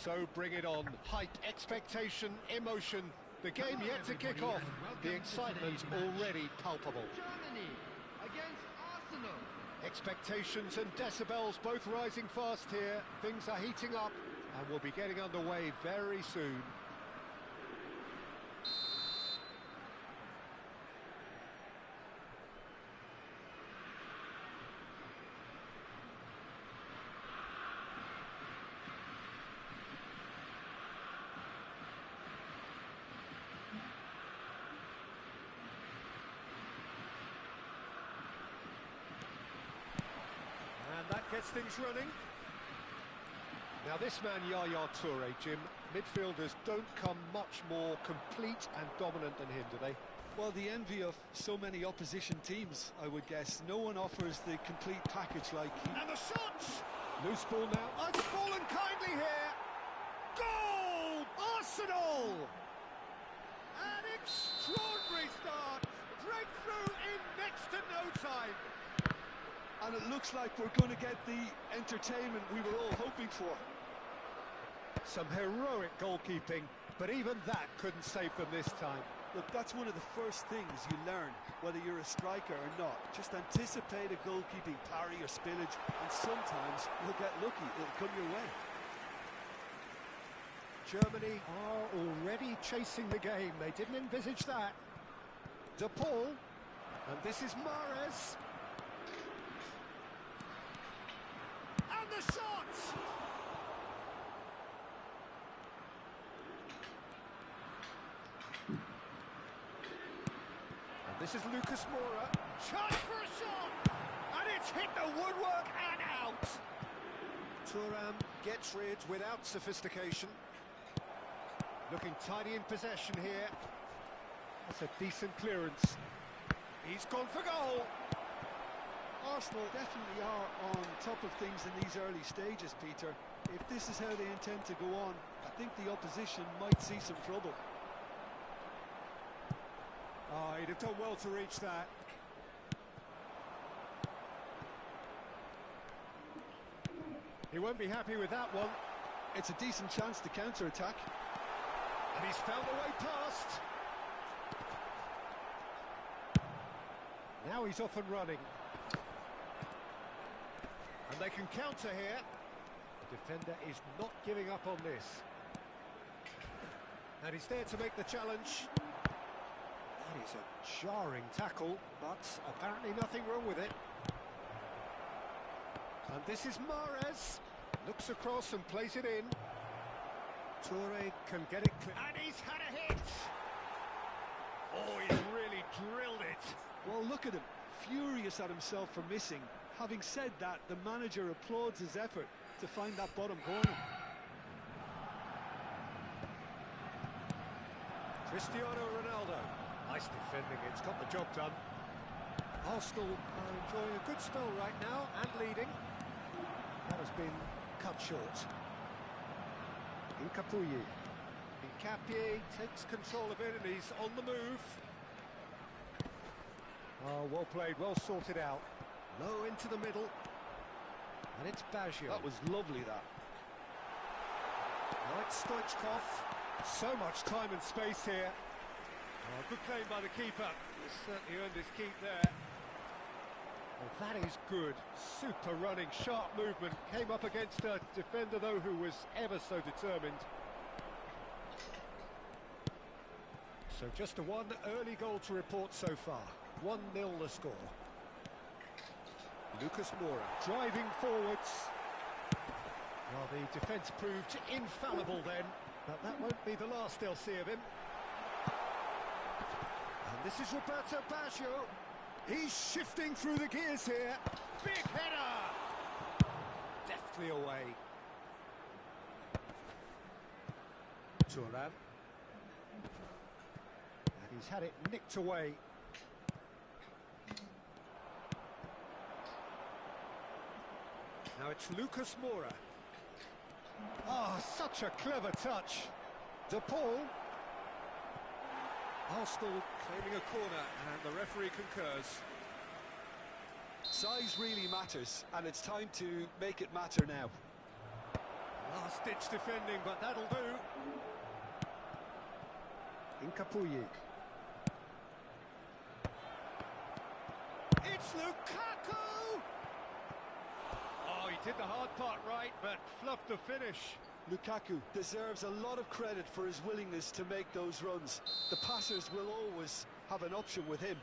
So bring it on. Hype, expectation, emotion. The game yet to kick off. The excitement already palpable. Germany against Arsenal. Expectations and decibels both rising fast here. Things are heating up and we'll be getting underway very soon. And that gets things running. Now this man, Yaya Toure, Jim, midfielders don't come much more complete and dominant than him, do they? Well, the envy of so many opposition teams, I would guess. No one offers the complete package like he... And the shot! Loose ball now. Oh, it's fallen kindly here. Goal! Arsenal! An extraordinary start. Breakthrough in next to no time. And it looks like we're going to get the entertainment we were all hoping for. Some heroic goalkeeping, but even that couldn't save them this time. Look, that's one of the first things you learn, whether you're a striker or not. Just anticipate a goalkeeping parry or spillage, and sometimes you'll get lucky, it'll come your way. Germany are already chasing the game. They didn't envisage that. De Paul, and this is Mahrez. And the shot! And this is Lucas Moura. Chance for a shot! And it's hit the woodwork and out! Thuram gets rid without sophistication. Looking tidy in possession here. That's a decent clearance. He's gone for goal! Arsenal definitely are on top of things in these early stages, Peter. If this is how they intend to go on, I think the opposition might see some trouble. Oh, he'd have done well to reach that. He won't be happy with that one. It's a decent chance to counter-attack. And he's found a way past. Now he's off and running. And they can counter here. The defender is not giving up on this. And he's there to make the challenge. That is a jarring tackle, but apparently nothing wrong with it. And this is Mahrez. Looks across and plays it in. Toure can get it clear. And he's had a hit! Oh, he's really drilled it. Well, look at him, furious at himself for missing. Having said that, the manager applauds his effort to find that bottom corner. Cristiano Ronaldo. Nice defending, it's got the job done. Arsenal are enjoying a good spell right now and leading. That has been cut short. Incapuyi. Incapié takes control of it and he's on the move. Oh, well played, well sorted out. Low into the middle. And it's Baggio. That was lovely, that. Now it's Stoichkov. So much time and space here. Oh, good claim by the keeper. He's certainly earned his keep there. Well, that is good. Super running, sharp movement. Came up against a defender, though, who was ever so determined. So just the one early goal to report so far. 1-0 the score. Lucas Moura driving forwards. Well, the defence proved infallible then, but that won't be the last they'll see of him. And this is Roberto Baggio. He's shifting through the gears here. Big header! Deftly away. Thuram. And he's had it nicked away. Now it's Lucas Moura. Ah, such a clever touch. De Paul. Arsenal claiming a corner, and the referee concurs. Size really matters, and it's time to make it matter now. Last-ditch defending, but that'll do. Incapuyi. It's Lukaku! Oh, he did the hard part right, but fluffed the finish. Lukaku deserves a lot of credit for his willingness to make those runs. The passers will always have an option with him.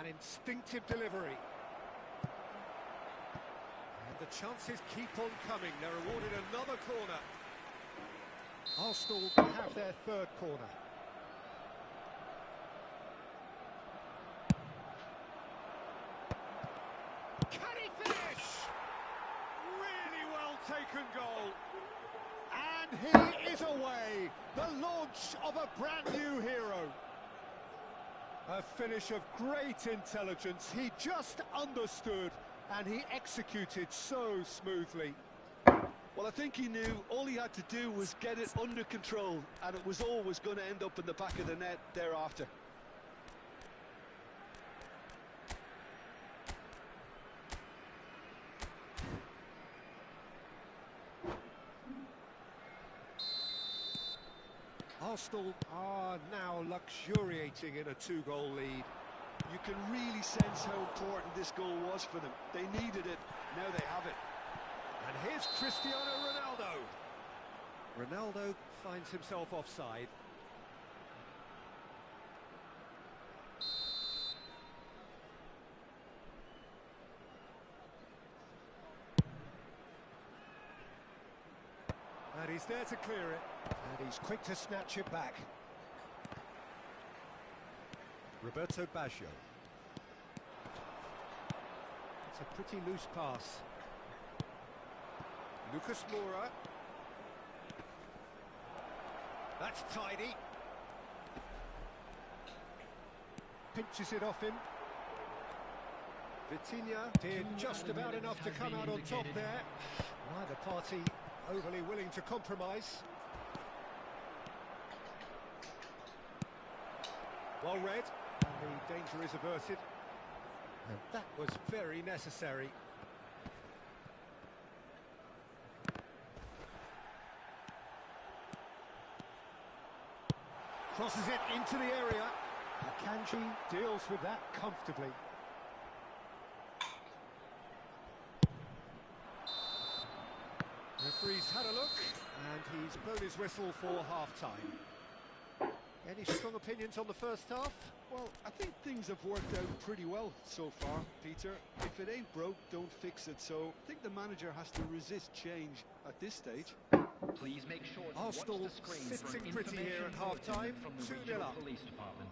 An instinctive delivery. And the chances keep on coming. They're awarded another corner. Arsenal have their third corner. Can he finish? Really well taken goal. And he is away. The launch of a brand new hero. A finish of great intelligence. He just understood and he executed so smoothly. Well, I think he knew all he had to do was get it under control, and it was always going to end up in the back of the net thereafter. Arsenal are now luxuriating in a two-goal lead. You can really sense how important this goal was for them. They needed it, now they have it. And here's Cristiano Ronaldo. Ronaldo finds himself offside. And he's there to clear it. And he's quick to snatch it back. Roberto Baggio. It's a pretty loose pass. Lucas Moura. That's tidy. Pinches it off him. Vitinha did just about enough to come out on top there. Neither party overly willing to compromise. Well read, and the danger is averted. And that was very necessary. Crosses it into the area. Akanji deals with that comfortably. Referee's had a look, and he's blown his whistle for half-time. Any strong opinions on the first half? Well, I think things have worked out pretty well so far, Peter. If it ain't broke, don't fix it. So I think the manager has to resist change at this stage. Please make sure to Arsenal watch the screen for sitting pretty here at half-time. from the 2-0 regional up. police department.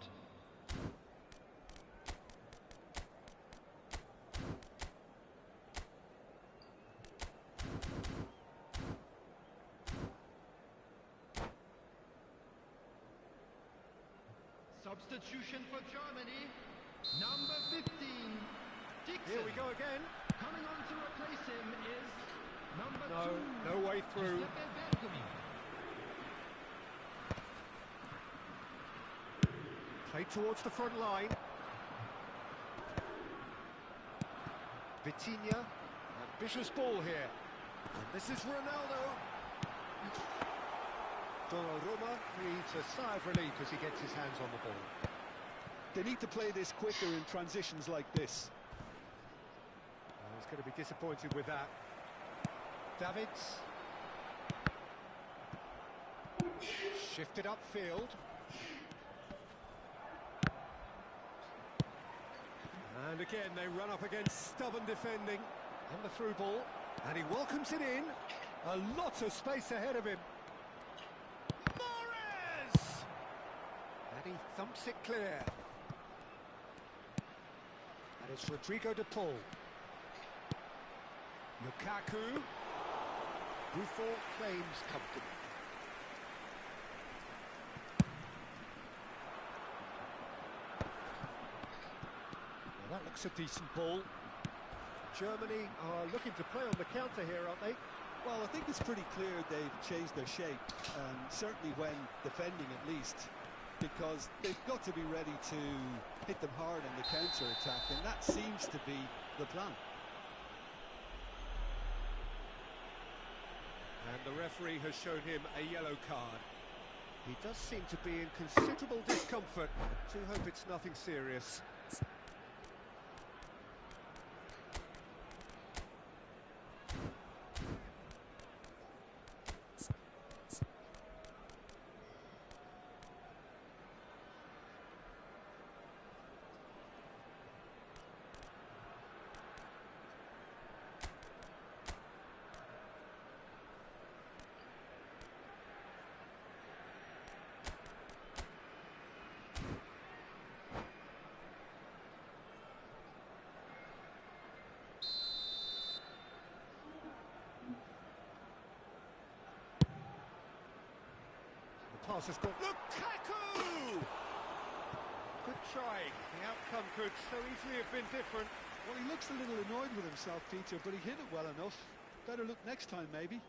Substitution for Germany, number 15, Dixon. Here we go again. Coming on to replace him is number 2. No way through. Giuseppe Bergomi. Played towards the front line. Vitinha, ambitious ball here. And this is Ronaldo. Donnarumma breathes a sigh of relief as he gets his hands on the ball. They need to play this quicker in transitions like this. He's going to be disappointed with that. Davids. Shifted upfield. And again they run up against stubborn defending. And the through ball. And he welcomes it in. A lot of space ahead of him. Mahrez! And he thumps it clear. And it's Rodrigo de Paul. Lukaku. Buffon claims comfortable. Well, that looks a decent ball. Germany are looking to play on the counter here, aren't they? Well, I think it's pretty clear they've changed their shape, certainly when defending at least. because they've got to be ready to hit them hard in the counter-attack, and that seems to be the plan. And the referee has shown him a yellow card. He does seem to be in considerable discomfort. I do hope it's nothing serious. Pass has gone. Lukaku! Good try. The outcome could so easily have been different. Well, he looks a little annoyed with himself, Peter, but he hit it well enough. Better look next time, maybe.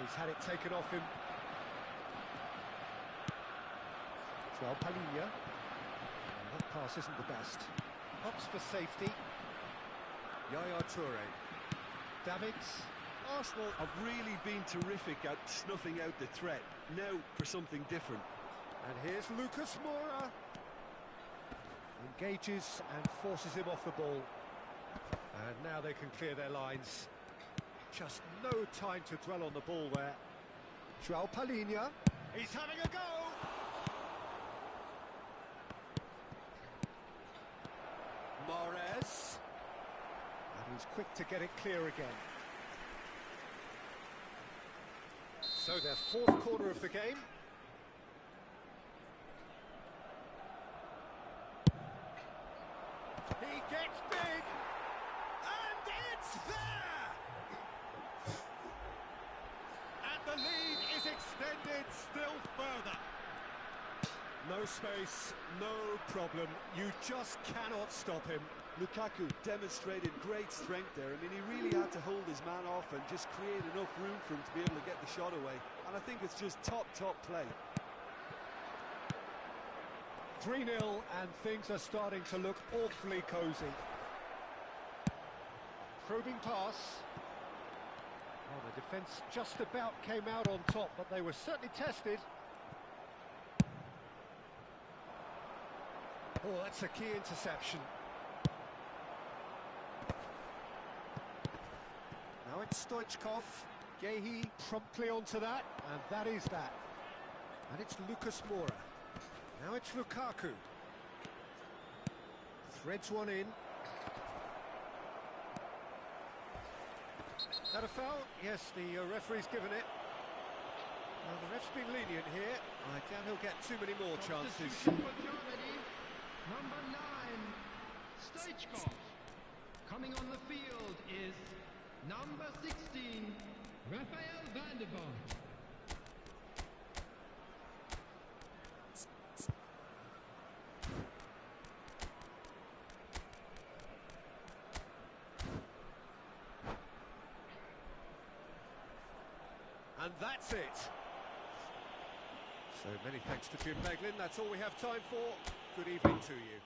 He's had it taken off him. Joao Palhinha. That pass isn't the best. Ups for safety. Yaya Toure. Davids. Arsenal have really been terrific at snuffing out the threat. Now for something different. And here's Lucas Moura. Engages and forces him off the ball. And now they can clear their lines. Just no time to dwell on the ball there. Joao Palhinha. He's having a go. Mahrez. And he's quick to get it clear again. So their fourth quarter of the game. He gets big. And it's there! And the lead is extended still further. No space, no problem. You just cannot stop him. Lukaku demonstrated great strength there. I mean, he really had to hold his man off and just create enough room for him to be able to get the shot away. And I think it's just top play. 3-0 and things are starting to look awfully cosy. Probing pass. Oh, the defence just about came out on top, but they were certainly tested. Oh, that's a key interception. Now it's Stoichkov. Gehi promptly onto that, and that is that. And it's Lucas Moura. Now it's Lukaku. Threads one in. Is that a foul? Yes, the referee's given it. Well, the ref's been lenient here. I doubt he'll get too many more chances. Number 9, Stoichkov. Coming on the field is number 16, Rafael van der Vaart. And that's it. So many thanks to Jim Beglin. That's all we have time for. Good evening to you.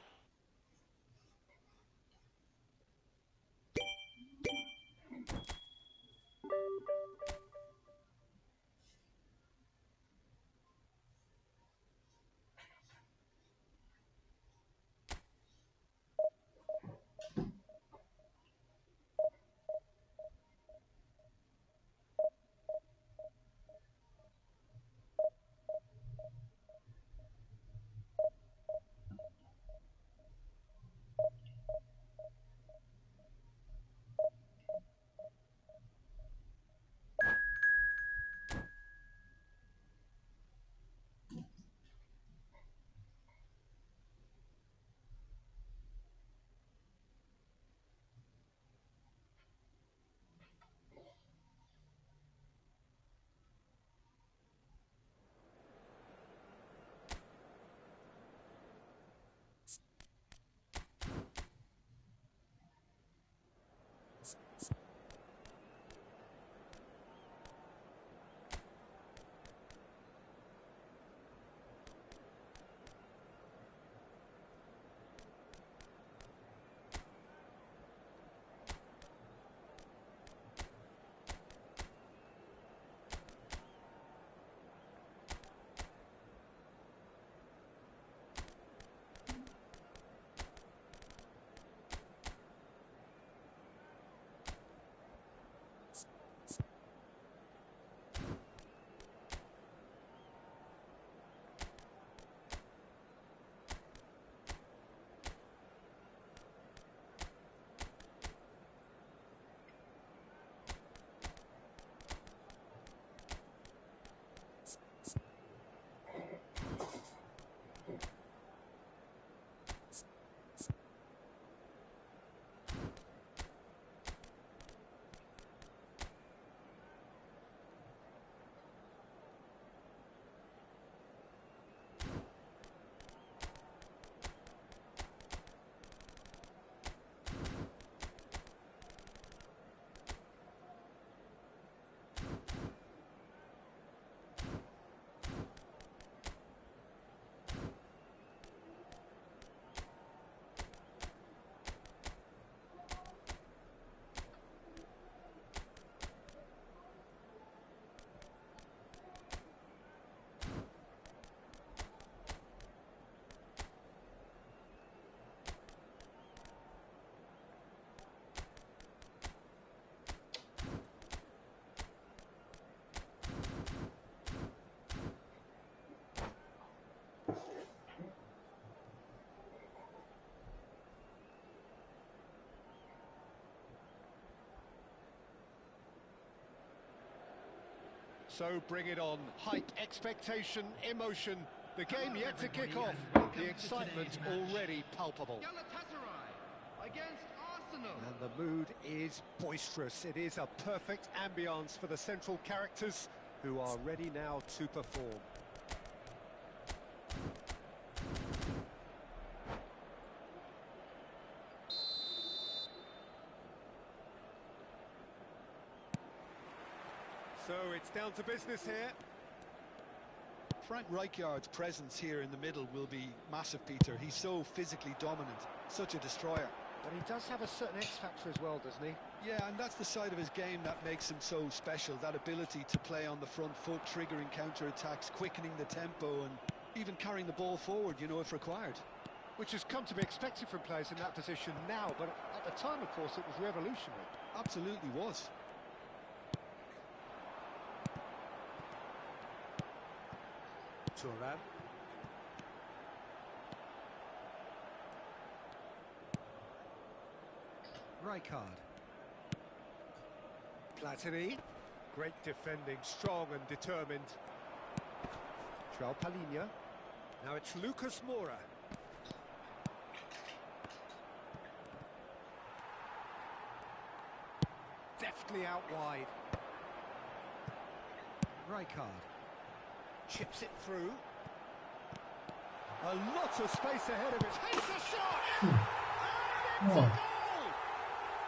So bring it on. Hype, expectation, emotion. The game Hello, yet to kick everybody, off. and welcome The to excitement today's match. already palpable. Galatasaray against Arsenal. And the mood is boisterous. It is a perfect ambience for the central characters who are ready now to perform. So it's down to business here. Frank Rijkaard's presence here in the middle will be massive, Peter. He's so physically dominant, such a destroyer. But he does have a certain X factor as well, doesn't he? Yeah, and that's the side of his game that makes him so special, that ability to play on the front foot, triggering counter-attacks, quickening the tempo, and even carrying the ball forward, you know, if required. Which has come to be expected from players in that position now, but at the time, of course, it was revolutionary. Absolutely was. Thuram. Rijkaard. Platini. Great defending, strong and determined. João Palhinha. Now it's Lucas Moura. Deftly out wide. Rijkaard. Chips it through. A lot of space ahead of it. Takes a shot! And it's a goal!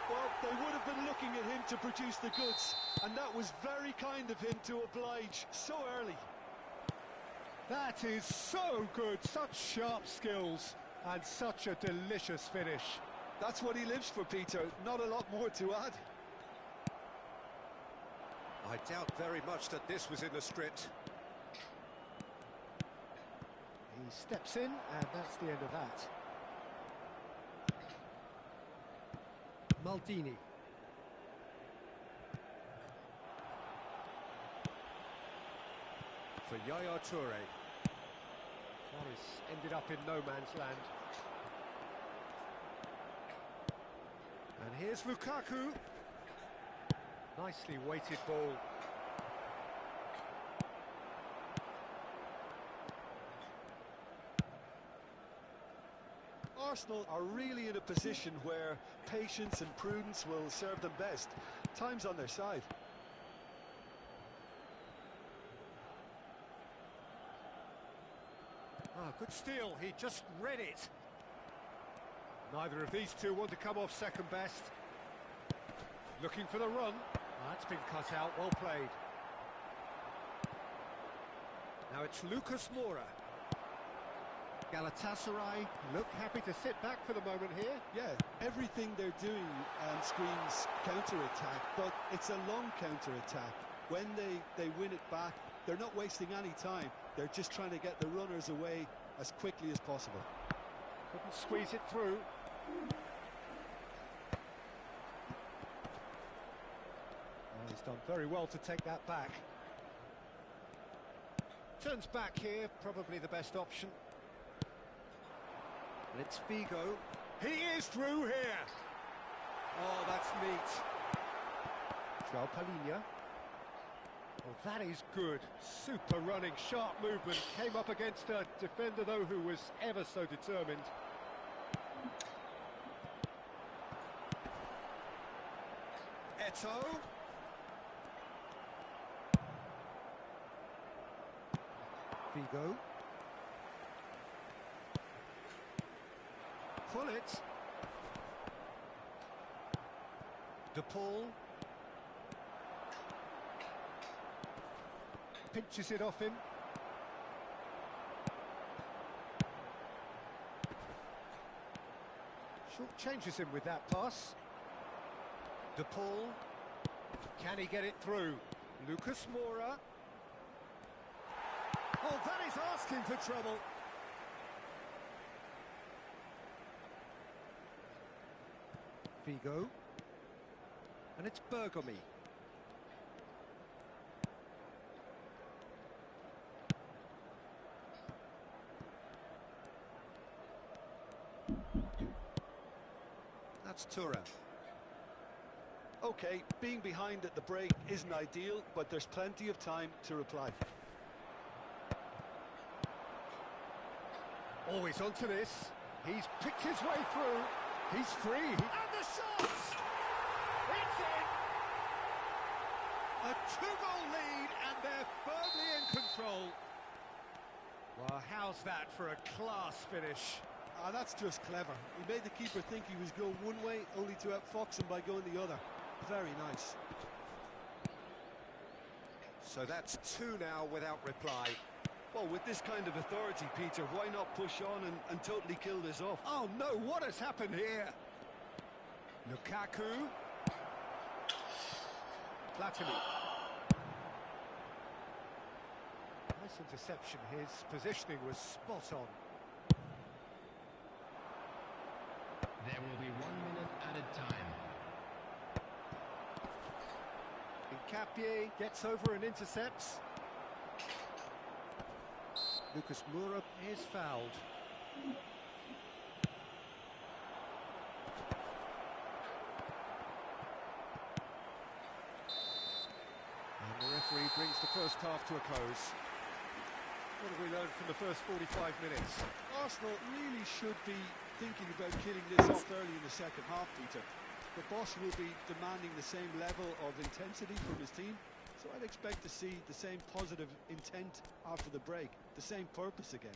Well, they would have been looking at him to produce the goods, and that was very kind of him to oblige so early. That is so good, such sharp skills, and such a delicious finish. That's what he lives for, Peter. Not a lot more to add. I doubt very much that this was in the script. He steps in, and that's the end of that. Maldini. For Yaya Toure. That has ended up in no man's land. And here's Lukaku. Nicely weighted ball. Arsenal are really in a position where patience and prudence will serve them best. Time's on their side. Ah, good steal, he just read it. Neither of these two want to come off second best. Looking for the run. That's been cut out, well played. Now it's Lucas Moura. Galatasaray look happy to sit back for the moment here. Yeah, everything they're doing screams counter-attack, but it's a long counter-attack. When they win it back, they're not wasting any time. They're just trying to get the runners away as quickly as possible. Couldn't squeeze it through. Oh, he's done very well to take that back. Turns back here, probably the best option. And it's Figo. He is through here. Oh, that's neat. João Palhinha. Oh, that is good. Super running, sharp movement. Came up against a defender, though, who was ever so determined. Eto'o. Figo. Pull it. De Paul. Pinches it off him. Short changes him with that pass. De Paul. Can he get it through? Lucas Moura. Oh, that is asking for trouble. Figo. And it's Bergomi. That's Thuram. Okay, being behind at the break isn't ideal, but there's plenty of time to reply. Oh, he's onto this. He's picked his way through. He's free. And the shots! It's in! A two-goal lead, and they're firmly in control. Well, how's that for a class finish? Ah, that's just clever. He made the keeper think he was going one way, only to outfox him by going the other. Very nice. So that's two now without reply. Well, with this kind of authority, Peter, why not push on and totally kill this off? Oh no, what has happened here? Lukaku. Platini. Nice interception. His positioning was spot on. There will be 1 minute added time. Nkapie gets over and intercepts. Lucas Moura is fouled. And the referee brings the first half to a close. What have we learned from the first 45 minutes? Arsenal really should be thinking about killing this off early in the second half, Peter. The boss will be demanding the same level of intensity from his team, so I'd expect to see the same positive intent after the break, the same purpose again.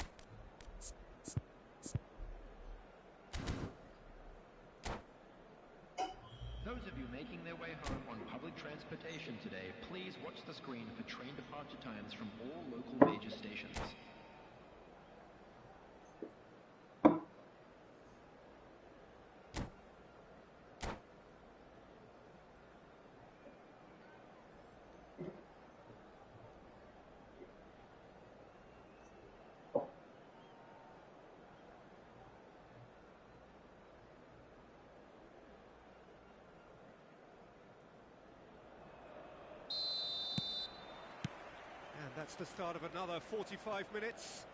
Those of you making their way home on public transportation today, please watch the screen for train departure times from all local major stations. That's the start of another 45 minutes.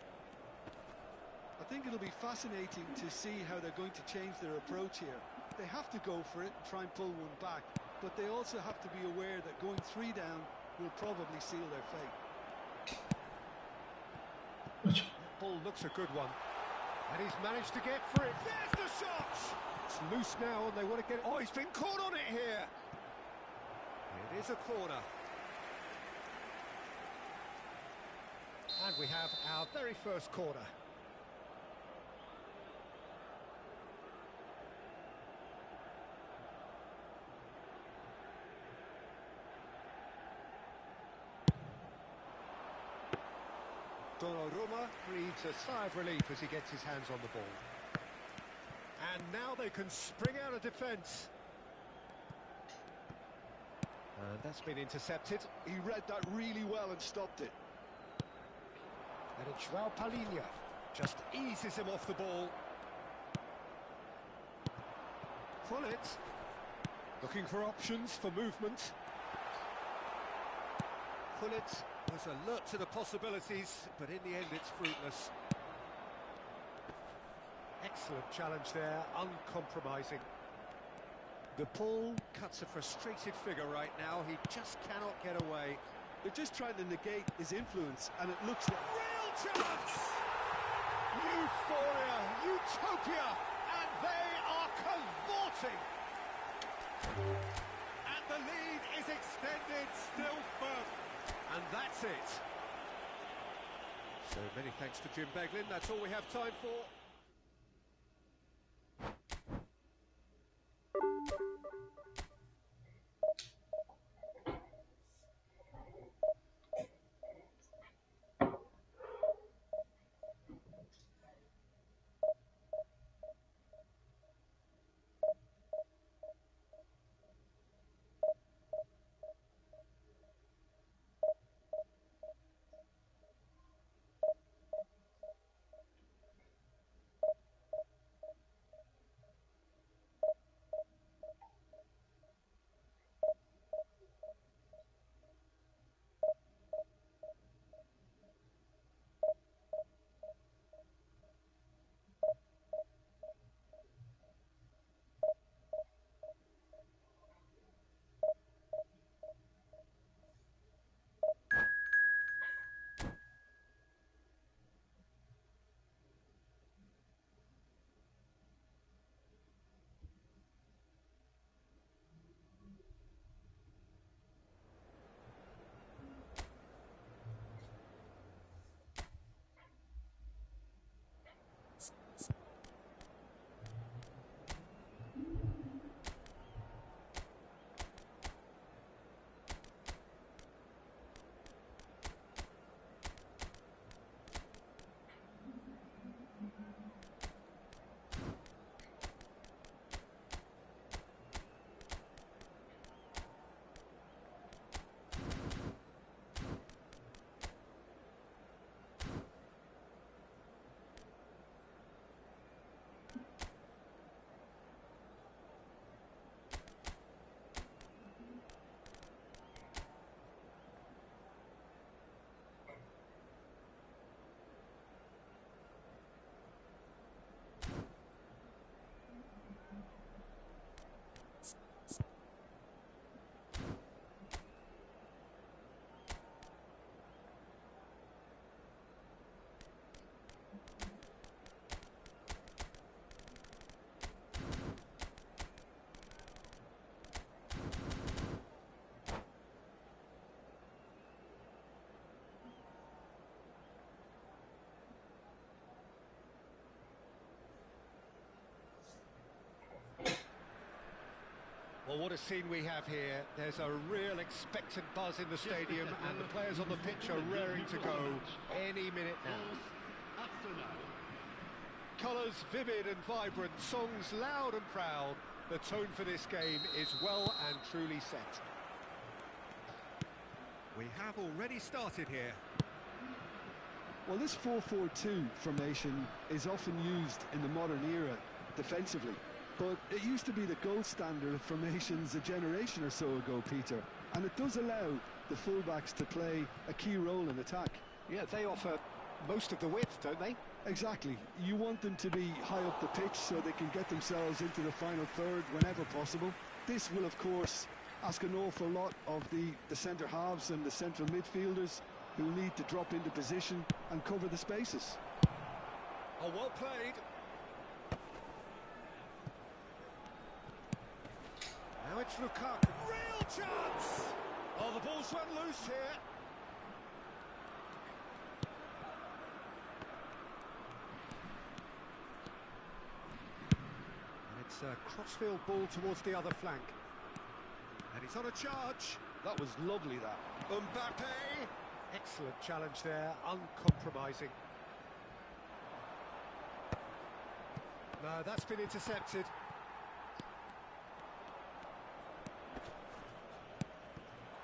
I think it'll be fascinating to see how they're going to change their approach here. They have to go for it and try and pull one back, but they also have to be aware that going 3 down will probably seal their fate. That ball looks a good one. And he's managed to get for it. There's the shot! It's loose now and they want to get it. Oh, he's been caught on it here. It is a corner. And we have our very first corner. Donnarumma breathes a sigh of relief as he gets his hands on the ball. And now they can spring out of defence. And that's been intercepted. He read that really well and stopped it. And it's João Palhinha just eases him off the ball. Gullit looking for options for movement. Gullit was alert to the possibilities, but in the end it's fruitless. Excellent challenge there, uncompromising. The ball cuts a frustrated figure right now. He just cannot get away. They're just trying to negate his influence, and it looks like... Real chance! Euphoria, utopia, and they are cavorting! And the lead is extended, still firm. And that's it. So many thanks to Jim Beglin. That's all we have time for. Well, what a scene we have here. There's a real expectant buzz in the stadium, and the players on the pitch are raring to go any minute now. Colours vivid and vibrant, songs loud and proud. The tone for this game is well and truly set. We have already started here. Well, this 4-4-2 formation is often used in the modern era defensively, but it used to be the gold standard of formations a generation or so ago, Peter, and it does allow the fullbacks to play a key role in attack. Yeah, they offer most of the width, don't they? Exactly. You want them to be high up the pitch so they can get themselves into the final third whenever possible. This will, of course, ask an awful lot of the centre halves and the central midfielders, who need to drop into position and cover the spaces. Oh, well played. Now it's Lukaku. Real chance! Oh, the ball's run loose here. And it's a crossfield ball towards the other flank. And he's on a charge. That was lovely, that. Mbappe! Excellent challenge there, uncompromising. No, that's been intercepted.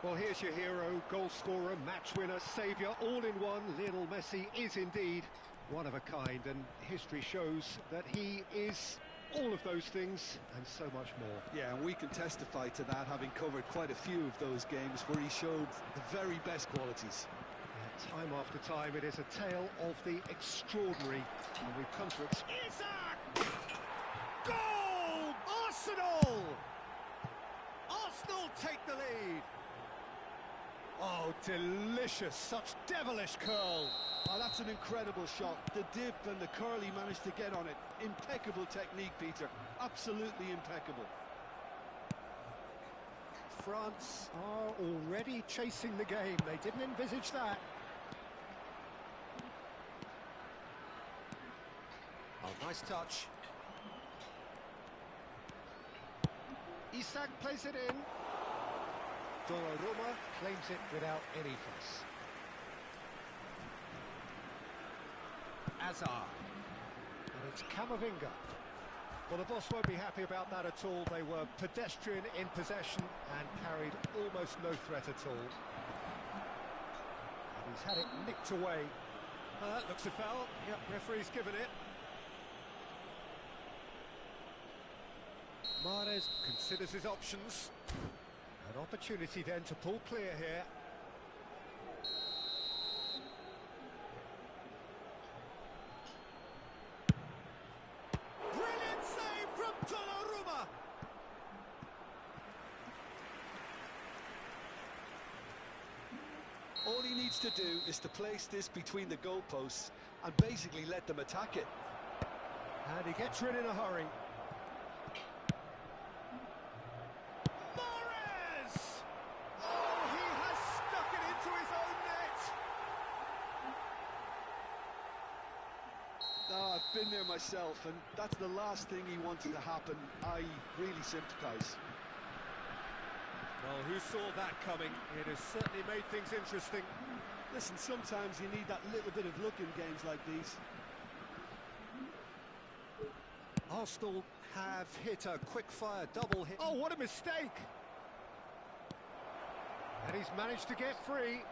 Well, here's your hero, goal scorer, match winner, saviour, all in one. Lionel Messi is indeed one of a kind, and history shows that he is all of those things and so much more. Yeah, and we can testify to that, having covered quite a few of those games where he showed the very best qualities. Yeah, time after time, it is a tale of the extraordinary, and we've come to Isaac! Goal! Arsenal! Arsenal take the lead. Oh, delicious, such devilish curl. Oh, that's an incredible shot. The dip and the curl he managed to get on it. Impeccable technique, Peter. Absolutely impeccable. France are already chasing the game. They didn't envisage that. Oh, nice touch. Isak plays it in. Donnarumma claims it without any fuss. Azar. And it's Camavinga. Well, the boss won't be happy about that at all. They were pedestrian in possession and carried almost no threat at all. And he's had it nicked away. That looks a foul. Yep, referee's given it. Mahrez considers his options. An opportunity then to pull clear here. Brilliant save from Donnarumma. All he needs to do is to place this between the goalposts and basically let them attack it. And he gets rid in a hurry. I've been there myself, and that's the last thing he wanted to happen. I really sympathise. Well, who saw that coming? It has certainly made things interesting. Listen, sometimes you need that little bit of luck in games like these. Arsenal have hit a quick-fire double hit. Oh, what a mistake! And he's managed to get free.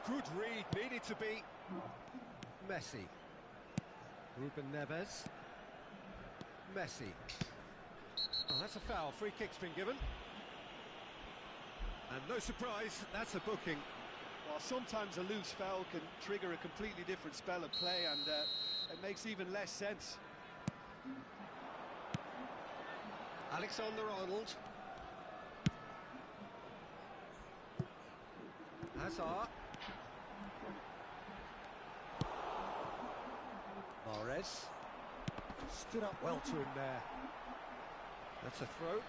Good read, needed to be. Messi. Ruben Neves. Messi. Oh, that's a foul. Free kick's been given. And no surprise, that's a booking. Well, sometimes a loose foul can trigger a completely different spell of play, and it makes even less sense. Alexander-Arnold. Hazard. Mahrez. Stood up well to him there. That's a throw.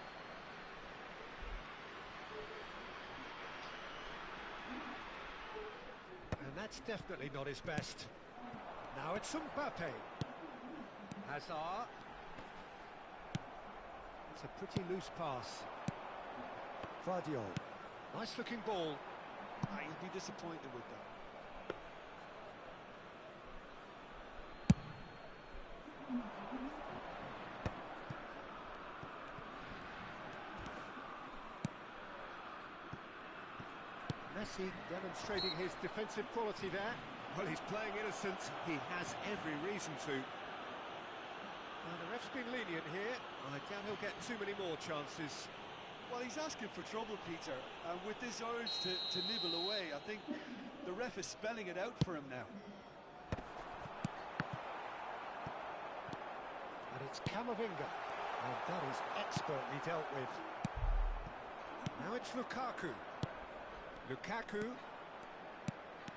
And that's definitely not his best. Now it's Mbappe. Hazard. It's a pretty loose pass. Vardiol. Nice looking ball. He'll be disappointed with that. Messi demonstrating his defensive quality there. Well, he's playing innocent. He has every reason to. Now, the ref's been lenient here. I doubt he'll get too many more chances. Well, he's asking for trouble, Peter, and with this urge to nibble away, I think the ref is spelling it out for him now. And it's Camavinga, and that is expertly dealt with. Now it's Lukaku.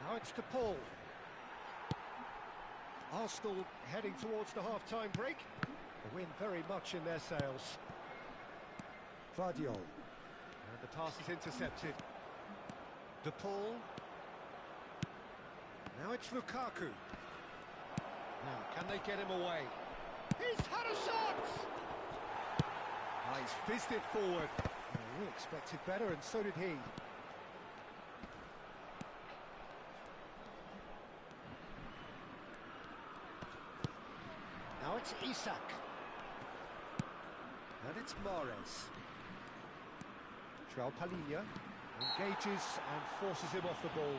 Now it's to Paul. Arsenal heading towards the half-time break. The wind very much in their sails. Vardiol. And the pass is intercepted. De Paul. Now it's Lukaku. Now, can they get him away? He's had a shot! He's fizzed it forward. We expected better, and so did he. Now it's Isak. And it's Mahrez. João Palhinha engages and forces him off the ball.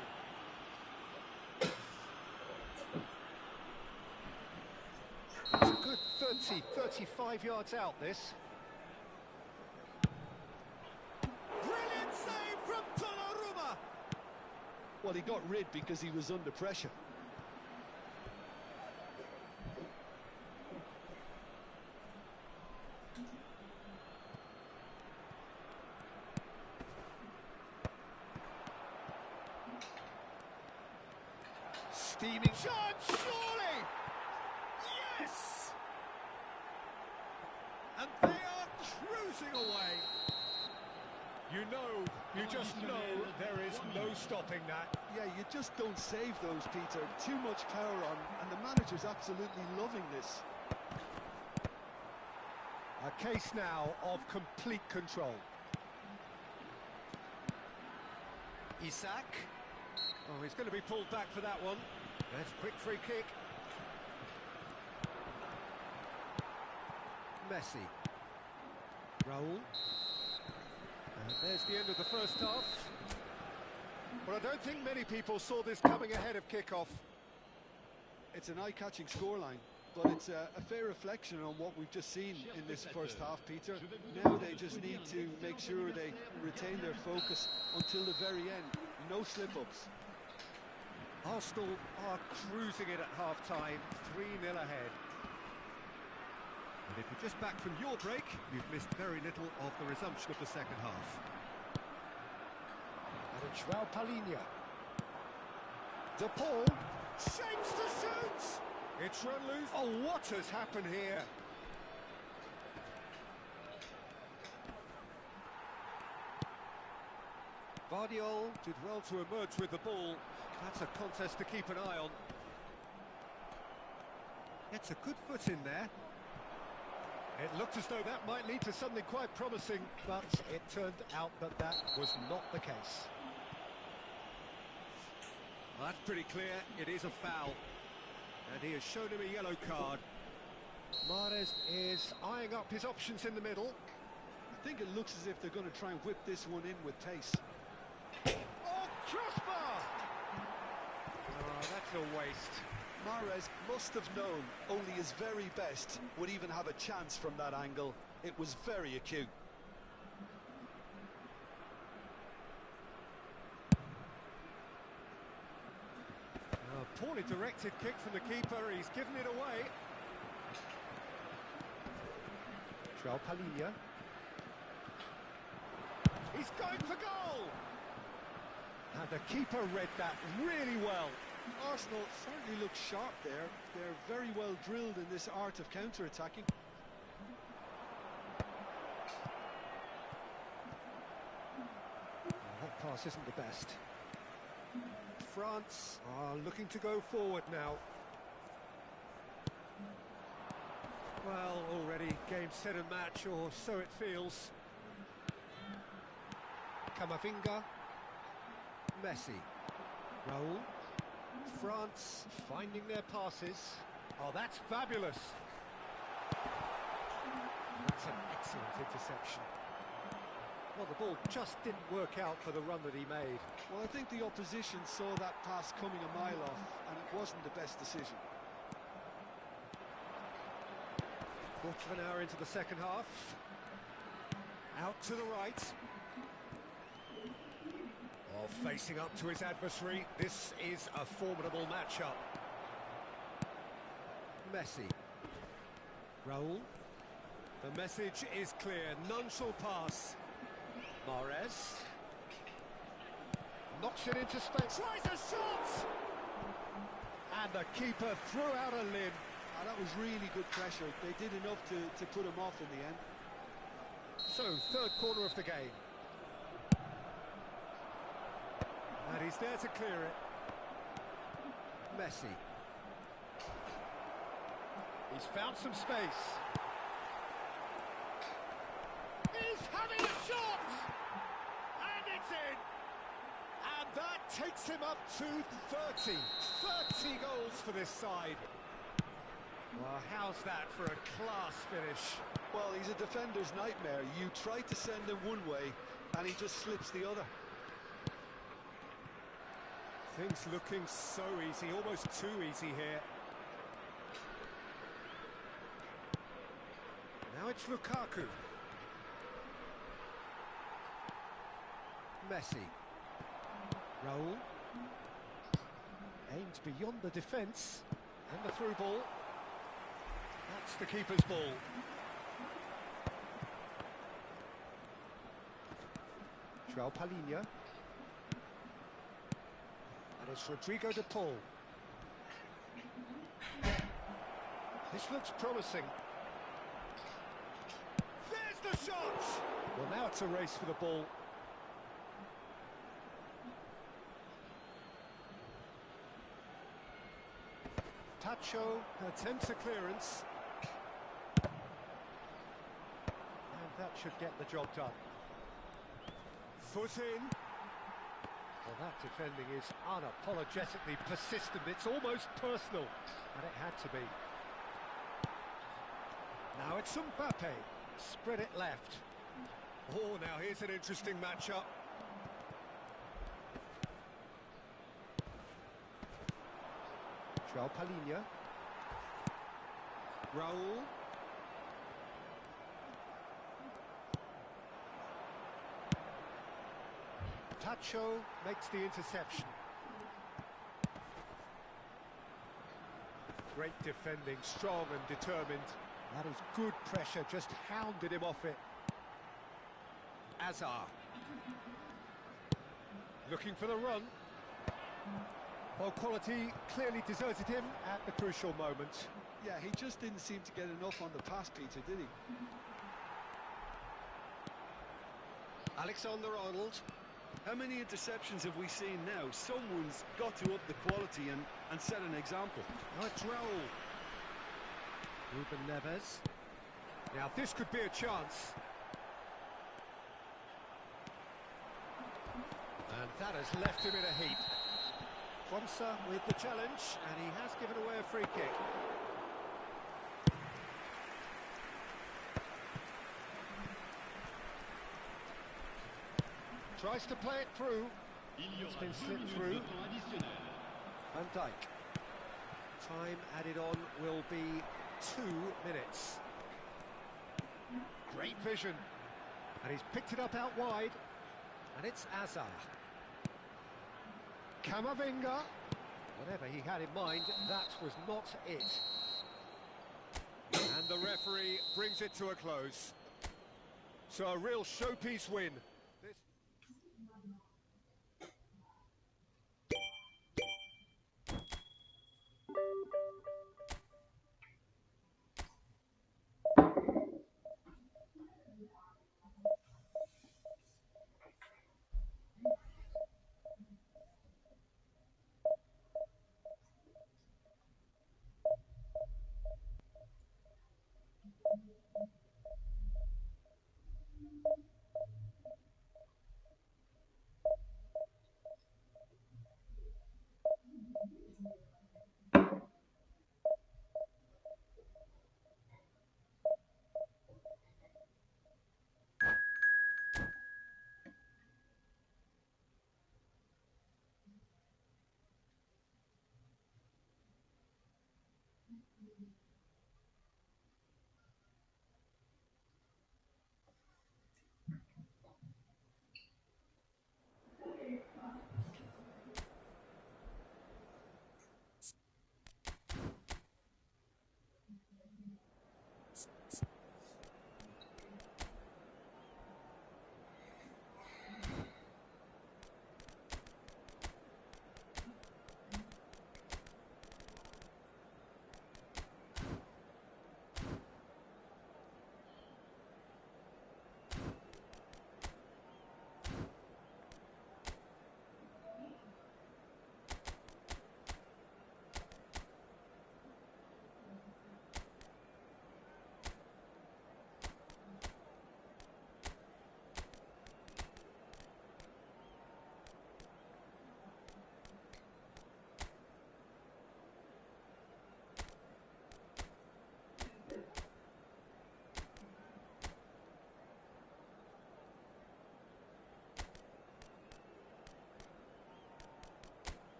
It's a good 35 yards out, this. Brilliant save from Donnarumma! Well, he got rid because he was under pressure. Steaming shot, surely! Yes! And they are cruising away. You just know there is no stopping that. Yeah, you just don't save those, Peter. Too much power on, and the manager's absolutely loving this. A case now of complete control. Isak. Oh, he's going to be pulled back for that one. That's a quick free kick. Messi. Raul. And there's the end of the first half. Well, I don't think many people saw this coming ahead of kickoff. It's an eye-catching scoreline, but it's a fair reflection on what we've just seen in this first half, Peter. Now they just need to make sure they retain their focus until the very end. No slip-ups. Arsenal are cruising it at half-time, 3-0 ahead. And if you're just back from your break, you've missed very little of the resumption of the second half. And it's João Palhinha. De Paul shapes to shoot! It's run loose. Oh, what has happened here? Vardiol did well to emerge with the ball. That's a contest to keep an eye on. Gets a good foot in there. It looked as though that might lead to something quite promising, but it turned out that that was not the case. Well, that's pretty clear. It is a foul. And he has shown him a yellow card. Mahrez is eyeing up his options in the middle. I think it looks as if they're going to try and whip this one in with pace. Oh, crossbar! Oh, that's a waste. Mahrez must have known only his very best would even have a chance from that angle. It was very acute. A poorly directed kick from the keeper. He's given it away. João Palhinha. He's going for goal! And the keeper read that really well. Arsenal certainly look sharp there. They're very well drilled in this art of counter-attacking. That pass isn't the best. France are looking to go forward now. Well, already Game, set and match, or so it feels. Camavinga. Messi. Raul. France finding their passes. Oh, that's fabulous. That's an excellent interception. Well, the ball just didn't work out for the run that he made. Well, I think the opposition saw that pass coming a mile off, and it wasn't the best decision. Quarter of an hour into the second half. Out to the right. Oh, facing up to his adversary. This is a formidable matchup. Messi. Raul. The message is clear. None shall pass. Mahrez. Knocks it into space. Tries a shot! And the keeper threw out a limb. That was really good pressure. They did enough to put him off in the end. So, third corner of the game. And he's there to clear it. Messi. He's found some space. He's having a shot! And it's in! And that takes him up to 30. 30 goals for this side. Well, how's that for a class finish? Well, he's a defender's nightmare. You try to send him one way, and he just slips the other. Things looking so easy, almost too easy here. Now it's Lukaku. Messi. Raul. Aimed beyond the defence. And the through ball. That's the keeper's ball. João Palhinha. And it's Rodrigo de Paul. This looks promising. There's the shot! Well, now it's a race for the ball. Tacho attempts a clearance. And that should get the job done. Foot in. Well, that defending is unapologetically persistent. It's almost personal. And it had to be. Now it's Mbappe. Spread it left. Oh, now here's an interesting matchup. João Palhinha. Raul. Tacho makes the interception. Great defending, strong and determined. That is good pressure, just hounded him off it. Azar. Looking for the run. Well, quality clearly deserted him at the crucial moment. Yeah, he just didn't seem to get enough on the pass, Peter, did he? Alexander-Arnold. How many interceptions have we seen now? Someone's got to up the quality and set an example. Now it's Raul. Ruben Neves. Now this could be a chance. And that has left him in a heap. Fonsa with the challenge, and he has given away a free kick. Tries to play it through. It's been slipped through. Van Dijk. Time added on will be 2 minutes. Great vision. And he's picked it up out wide. And it's Azar. Camavinga. Whatever he had in mind, that was not it. And the referee brings it to a close. So a real showpiece win.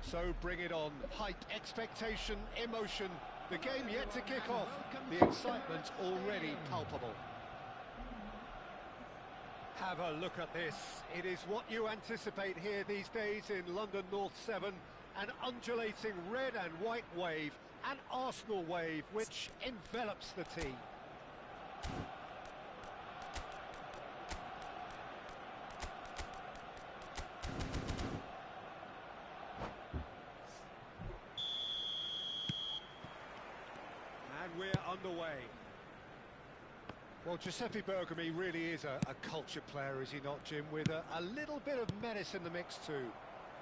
So bring it on. Hype, expectation, emotion. The game yet to kick off. The excitement already palpable. Have a look at this. It is what you anticipate here these days in London North 7. An undulating red and white wave, an Arsenal wave which envelops the tee. And we're underway. Well, Giuseppe Bergomi really is a culture player, is he not, Jim? With a little bit of menace in the mix too.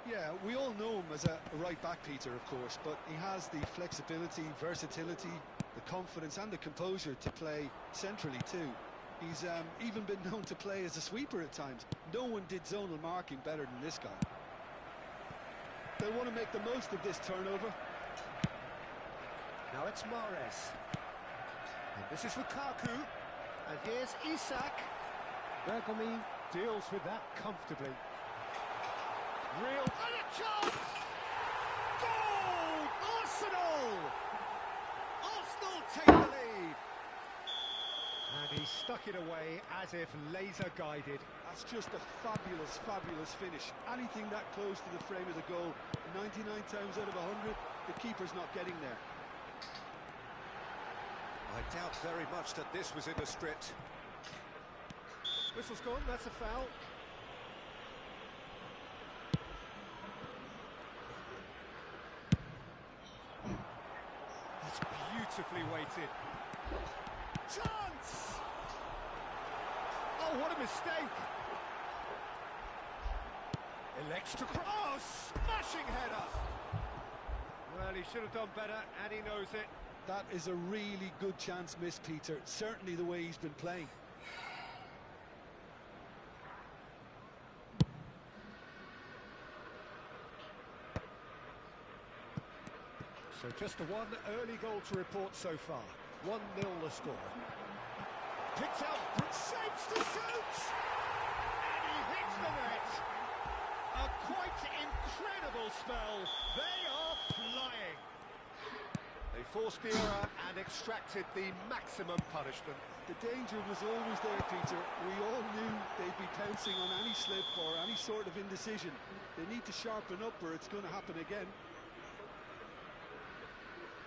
Yeah, we all know him as a right back, Peter, of course, but he has the flexibility, versatility, the confidence and the composure to play centrally too. He's even been known to play as a sweeper at times. No one did zonal marking better than this guy. They want to make the most of this turnover. Now it's Mahrez. And this is Lukaku. And here's Isak. Bergomi deals with that comfortably. Real... And a chance! Goal! Arsenal! Arsenal take the lead. And he stuck it away as if laser-guided. That's just a fabulous, fabulous finish. Anything that close to the frame of the goal, 99 times out of 100, the keeper's not getting there. I doubt very much that this was in the script. Whistle's gone, that's a foul. That's beautifully weighted. Chance! Oh, what a mistake! Elects to cross. Oh, smashing header! Well, he should have done better, and he knows it. That is a really good chance missed, Peter. Certainly the way he's been playing. So just the one early goal to report so far. 1-0 the score. Picked out, shapes to shoot! And he hits the net! A quite incredible spell. They are flying. They forced the error and extracted the maximum punishment. The danger was always there, Peter. We all knew they'd be pouncing on any slip or any sort of indecision. They need to sharpen up or it's going to happen again.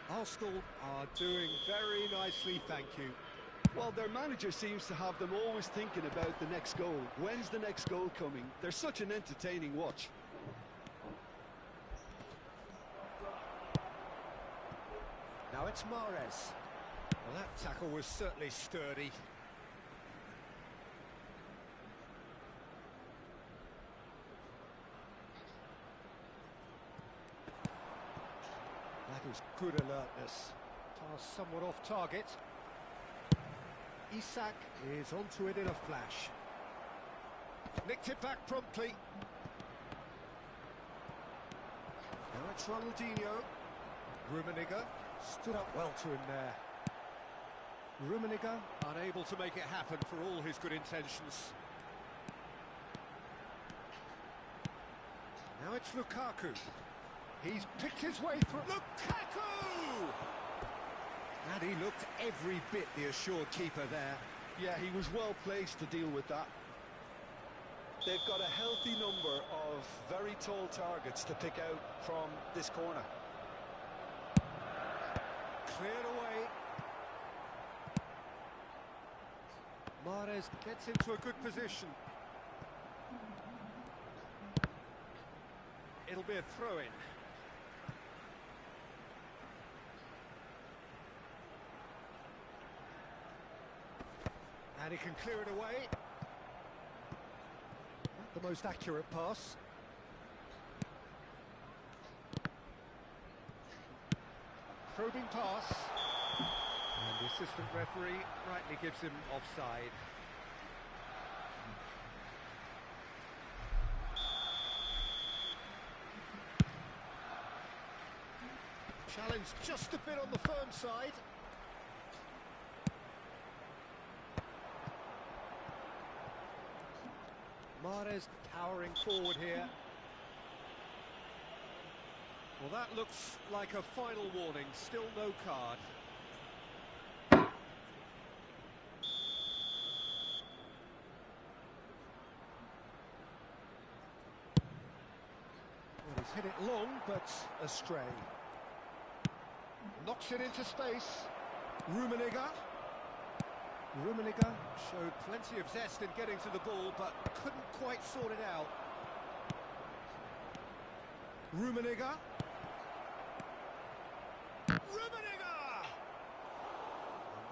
Arsenal are doing very nicely, thank you. Well, their manager seems to have them always thinking about the next goal. When's the next goal coming? They're such an entertaining watch. Now it's Mahrez. Well, that tackle was certainly sturdy. That is good alertness. Pass somewhat off target. Isak is onto it in a flash. Nicked it back promptly. Now it's Ronaldinho. Rummenigge stood up well to him there. Rummenigge unable to make it happen for all his good intentions. Now it's Lukaku. He's picked his way through. Lukaku! And he looked every bit the assured keeper there. Yeah, he was well placed to deal with that. They've got a healthy number of very tall targets to pick out from this corner. Cleared away. Mahrez gets into a good position. It'll be a throw-in. And he can clear it away. Not the most accurate pass. Probing pass. And the assistant referee rightly gives him offside. Challenge just a bit on the firm side. Mahrez towering forward here. Well, that looks like a final warning. Still no card. Well, he's hit it long, but astray. Knocks it into space. Rummenigge. Rummenigge showed plenty of zest in getting to the ball, but couldn't quite sort it out. Rummenigge. Rummenigge!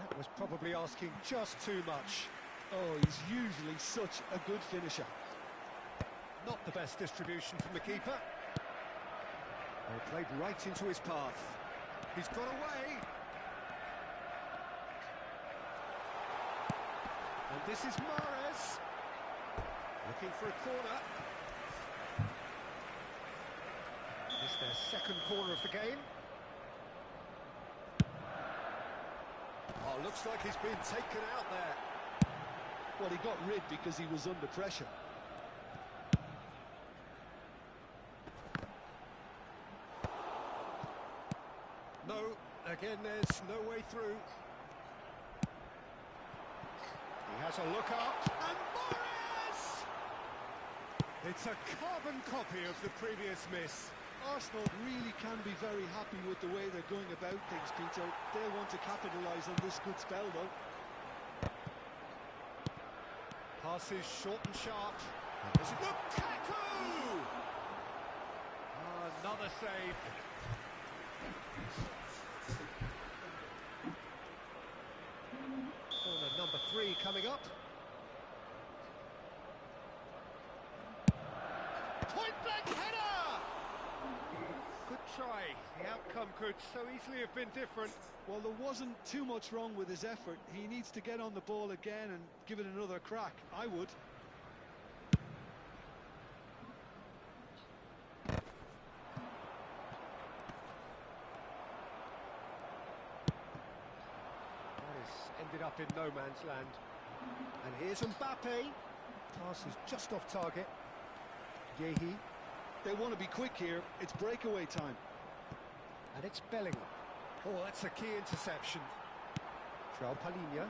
That was probably asking just too much. Oh, he's usually such a good finisher. Not the best distribution from the keeper. They played right into his path. He's got away. And this is Mahrez. Looking for a corner. This is their second corner of the game. Oh, looks like he's been taken out there. Well, he got rid because he was under pressure. No, again, there's no way through. He has a look up, and Mahrez! It's a carbon copy of the previous miss. Arsenal really can be very happy with the way they're going about things, Peter. They'll want to capitalise on this good spell, though. Passes short and sharp. And this is Lukaku! Another save. Corner number 3 coming up. Point blank header! Good try. The outcome could so easily have been different. Well, there wasn't too much wrong with his effort. He needs to get on the ball again and give it another crack. I would. That has ended up in no man's land. And here's Mbappe. Pass is just off target. Yehi. They want to be quick here. It's breakaway time. And it's Bellingham. Oh, that's a key interception. João Palhinha.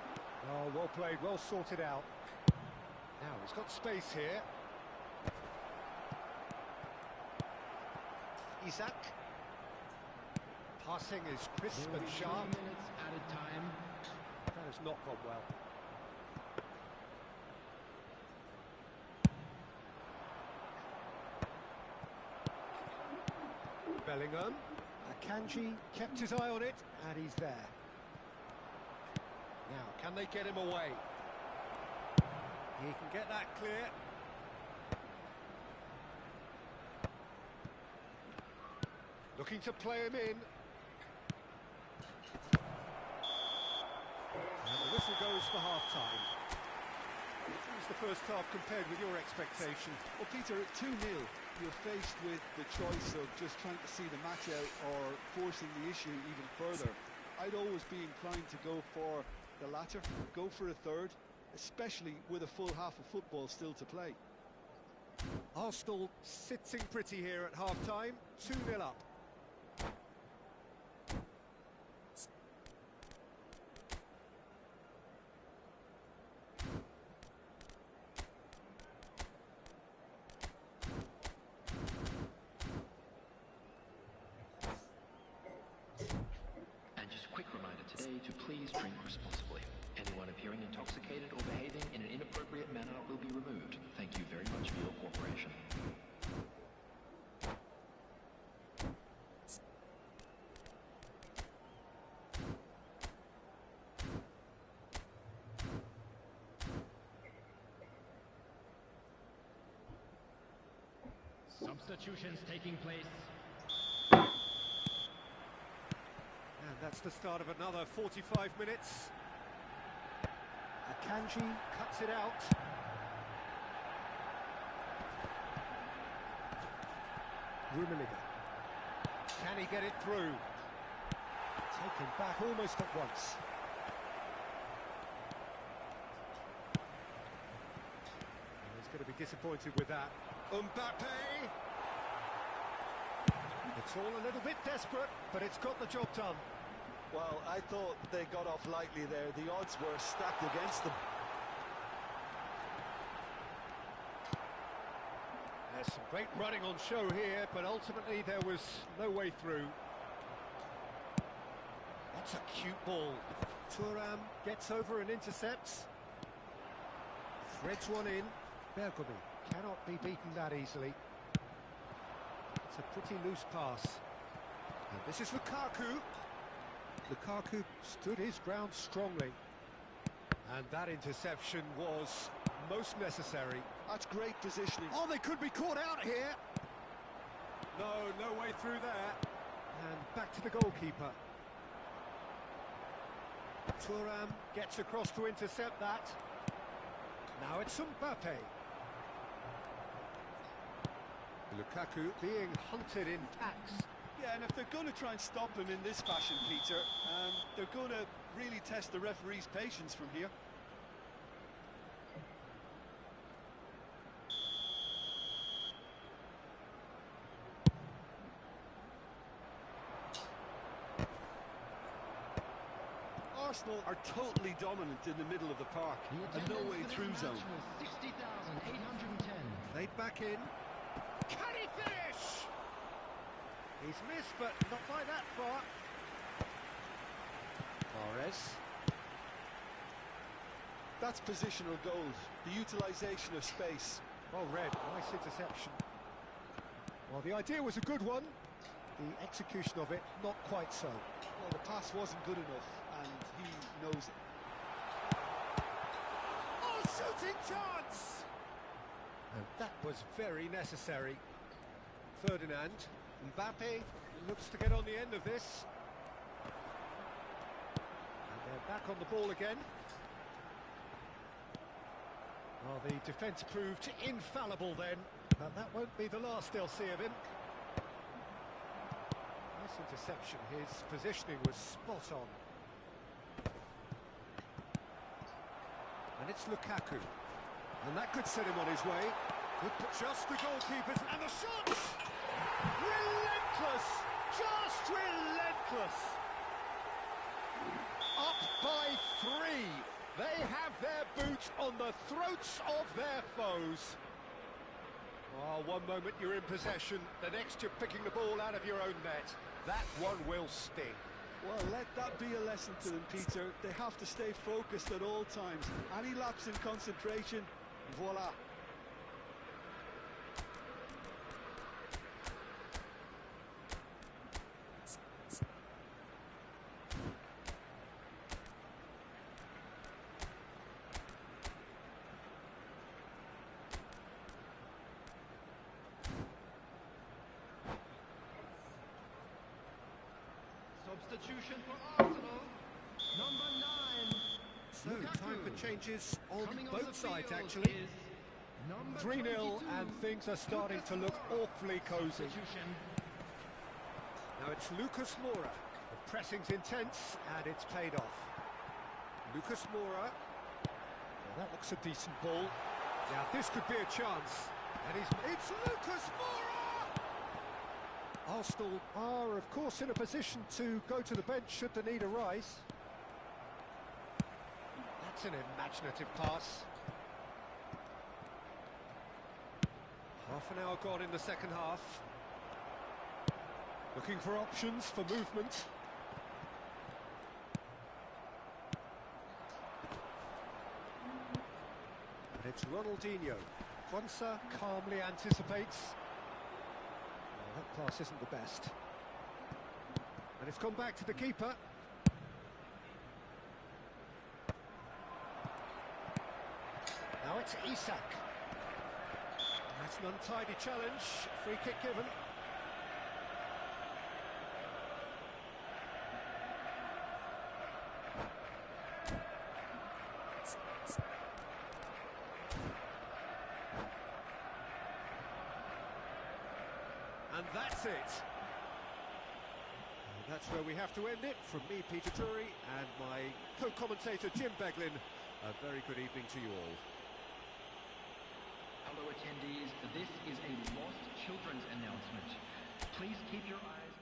Oh, well played, well sorted out. Now, he's got space here. Isaac. Passing is crisp and sharp. 3 minutes added time. That has not gone well. Bellingham. Akanji kept his eye on it, and he's there. Now, can they get him away? He can get that clear. Looking to play him in. And the whistle goes for half-time. How was the first half compared with your expectation? Well, Peter, at 2-0, you're faced with the choice of just trying to see the match out or forcing the issue even further. I'd always be inclined to go for the latter, go for a third, especially with a full half of football still to play. Arsenal sitting pretty here at half-time, 2-0 up. And just a quick reminder today to please drink responsibly. Anyone appearing intoxicated or behaving in an inappropriate manner will be removed. Thank you very much for your cooperation. Substitutions taking place. And that's the start of another 45 minutes. Akanji cuts it out. Rummenigge. Can he get it through? Taken back almost at once. And he's going to be disappointed with that. Mbappe! It's all a little bit desperate, but it's got the job done. Well, I thought they got off lightly there. The odds were stacked against them. There's some great running on show here, but ultimately there was no way through. That's a cute ball. Thuram gets over and intercepts. Threads one in. Bergomi cannot be beaten that easily. It's a pretty loose pass. And this is Lukaku. Lukaku stood his ground strongly. And that interception was most necessary. That's great positioning. Oh, they could be caught out here. No way through there. And back to the goalkeeper. Thuram gets across to intercept that. Now it's Mbappe. Lukaku being hunted in packs. Yeah, and if they're going to try and stop him in this fashion, Peter, they're going to really test the referee's patience from here. Arsenal are totally dominant in the middle of the park. The A no-way attendance for through this zone. match was 60,810. Played back in. Can he finish? He's missed, but not by that far. Mahrez. That's positional goals, the utilisation of space. Well read, nice interception. Well, the idea was a good one. The execution of it, not quite so. Well, the pass wasn't good enough, and he knows it. Oh, shooting chance! And that was very necessary. Ferdinand, Mbappe, looks to get on the end of this. And they're back on the ball again. Well, the defence proved infallible then, but that won't be the last they'll see of him. Nice interception, his positioning was spot on. And it's Lukaku. And that could set him on his way. Just the goalkeepers, and the shots! Relentless! Just relentless! Up by 3. They have their boot on the throats of their foes. Oh, one moment you're in possession, the next you're picking the ball out of your own net. That one will sting. Well, let that be a lesson to them, Peter. They have to stay focused at all times. Any lapse in concentration, voila. Substitution for Arsenal, number 9. So, Lukaku. time for changes on Coming on both the sides, field actually. is number 3-0, 22, and things are starting to look awfully cosy. Substitution. Now it's Lucas Moura. The pressing's intense, and it's paid off. Lucas Moura. Well, that looks a decent ball. Now this could be a chance. And it's Lucas Moura! Arsenal are, of course, in a position to go to the bench should the need arise. That's an imaginative pass. Half an hour gone in the second half. Looking for options for movement. And it's Ronaldinho. Quansah calmly anticipates. Well, that pass isn't the best. And it's gone back to the keeper. Now it's Isak. That's an untidy challenge. Free kick given. And that's it. And that's where we have to end it. From me, Peter Drury, and my co-commentator, Jim Beglin. A very good evening to you all. Hello attendees, this is a lost children's announcement. Please keep your eyes